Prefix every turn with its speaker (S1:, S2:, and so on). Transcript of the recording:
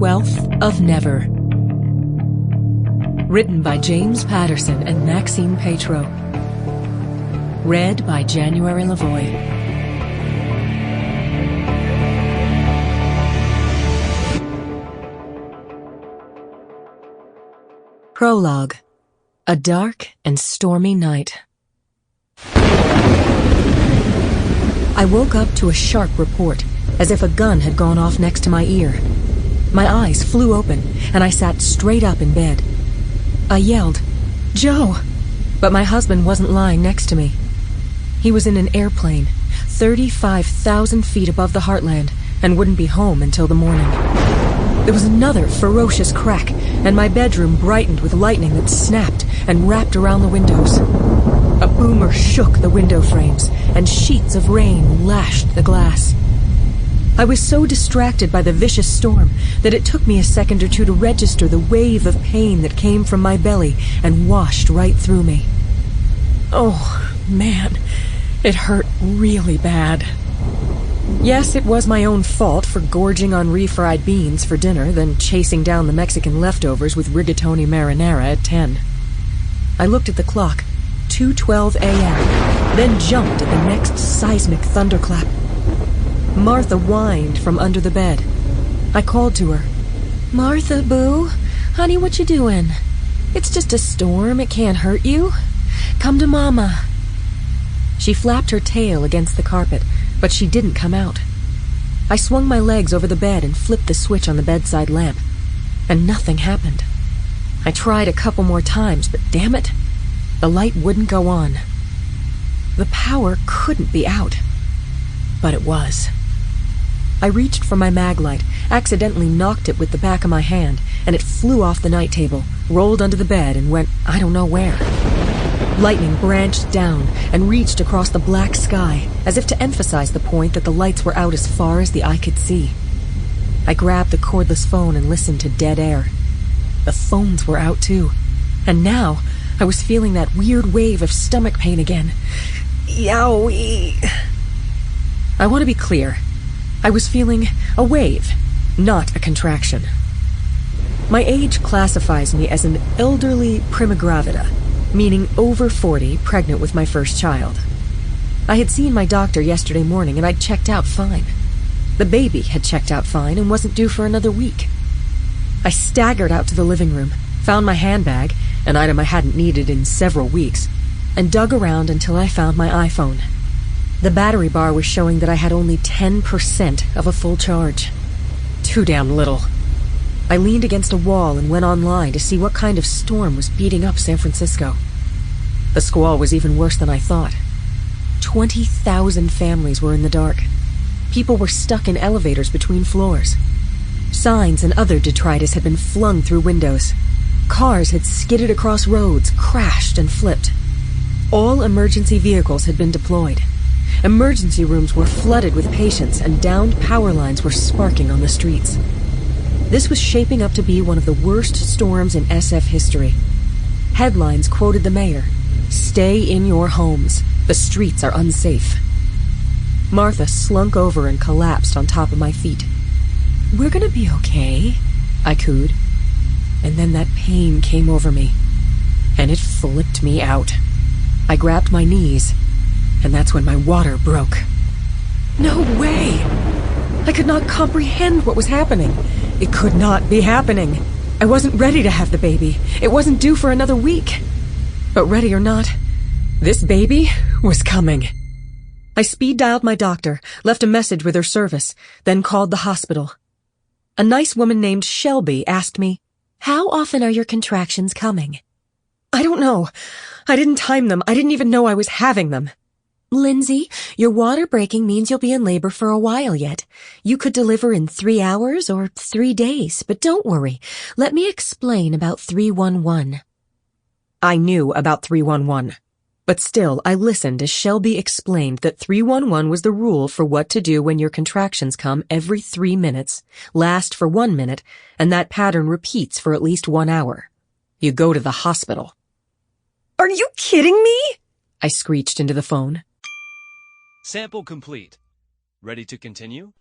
S1: 12th of Never. Written by James Patterson and Maxine Petro. Read by January LaVoy. Prologue. A dark and stormy night. I woke up to a sharp report, as if a gun had gone off next to my ear. My eyes flew open, and I sat straight up in bed. I yelled, "Joe!" But my husband wasn't lying next to me. He was in an airplane, 35,000 feet above the heartland, and wouldn't be home until the morning. There was another ferocious crack, and my bedroom brightened with lightning that snapped and wrapped around the windows. A boomer shook the window frames, and sheets of rain lashed the glass. I was so distracted by the vicious storm that it took me a second or two to register the wave of pain that came from my belly and washed right through me. Oh, man, it hurt really bad. Yes, it was my own fault for gorging on refried beans for dinner, then chasing down the Mexican leftovers with rigatoni marinara at 10. I looked at the clock, 2:12 a.m., then jumped at the next seismic thunderclap. Martha whined from under the bed. I called to her. "Martha, boo, honey, what you doing? It's just a storm, it can't hurt you. Come to Mama." She flapped her tail against the carpet, but she didn't come out. I swung my legs over the bed and flipped the switch on the bedside lamp, and nothing happened. I tried a couple more times, but damn it, the light wouldn't go on. The power couldn't be out, but it was. I reached for my mag light, accidentally knocked it with the back of my hand, and it flew off the night table, rolled under the bed, and went I don't know where. Lightning branched down and reached across the black sky, as if to emphasize the point that the lights were out as far as the eye could see. I grabbed the cordless phone and listened to dead air. The phones were out too, and now I was feeling that weird wave of stomach pain again. Yowie. I want to be clear. I was feeling a wave, not a contraction. My age classifies me as an elderly primigravida, meaning over 40, pregnant with my first child. I had seen my doctor yesterday morning and I'd checked out fine. The baby had checked out fine and wasn't due for another week. I staggered out to the living room, found my handbag, an item I hadn't needed in several weeks, and dug around until I found my iPhone. The battery bar was showing that I had only 10% of a full charge. Too damn little. I leaned against a wall and went online to see what kind of storm was beating up San Francisco. The squall was even worse than I thought. 20,000 families were in the dark. People were stuck in elevators between floors. Signs and other detritus had been flung through windows. Cars had skidded across roads, crashed and flipped. All emergency vehicles had been deployed. Emergency rooms were flooded with patients, and downed power lines were sparking on the streets. This was shaping up to be one of the worst storms in SF history. Headlines quoted the mayor, "Stay in your homes. The streets are unsafe." Martha slunk over and collapsed on top of my feet. "We're gonna be okay," I cooed. And then that pain came over me, and it flipped me out. I grabbed my knees, and that's when my water broke. No way! I could not comprehend what was happening. It could not be happening. I wasn't ready to have the baby. It wasn't due for another week. But ready or not, this baby was coming. I speed-dialed my doctor, left a message with her service, then called the hospital. A nice woman named Shelby asked me, "How often are your contractions coming?" "I don't know. I didn't time them. I didn't even know I was having them." "Lindsay, your water breaking means you'll be in labor for a while yet. You could deliver in 3 hours or 3 days, but don't worry. Let me explain about 311. I knew about 311, but still I listened as Shelby explained that 311 was the rule for what to do when your contractions come every 3 minutes, last for 1 minute, and that pattern repeats for at least 1 hour. You go to the hospital. "Are you kidding me?" I screeched into the phone.
S2: Sample complete. Ready to continue?